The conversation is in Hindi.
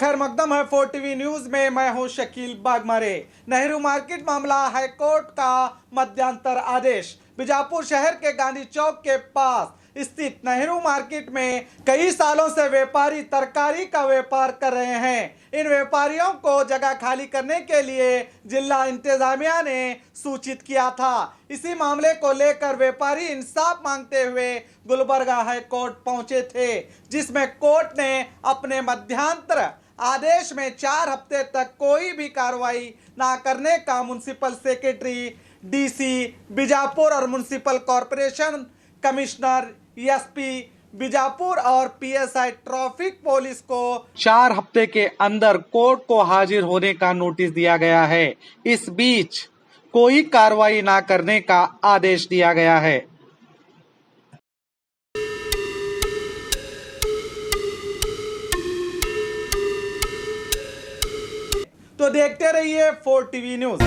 खैर मकदम है 4 टीवी न्यूज में। मैं हूं शकील बागमारे। नेहरू मार्केट मामला, हाईकोर्ट का मध्यांतर आदेश। बीजापुर शहर के गांधी चौक के पास स्थित नेहरू मार्केट में कई सालों से व्यापारी तरकारी का व्यापार कर रहे हैं। इन व्यापारियों को जगह खाली करने के लिए जिला इंतजामिया ने सूचित किया था। इसी मामले को लेकर व्यापारी इंसाफ मांगते हुए गुलबर्गा हाई कोर्ट पहुंचे थे, जिसमें कोर्ट ने अपने मध्यांतर आदेश में 4 हफ्ते तक कोई भी कार्रवाई ना करने का म्युनिसिपल सेक्रेटरी, डीसी बीजापुर और municipal corporation commissioner, SP Bijapur और पीएसआई ट्रैफिक पुलिस को 4 हफ्ते के अंदर कोर्ट को हाजिर होने का नोटिस दिया गया है। इस बीच कोई कार्रवाई ना करने का आदेश दिया गया है। तो देखते रहिए 4 टीवी न्यूज।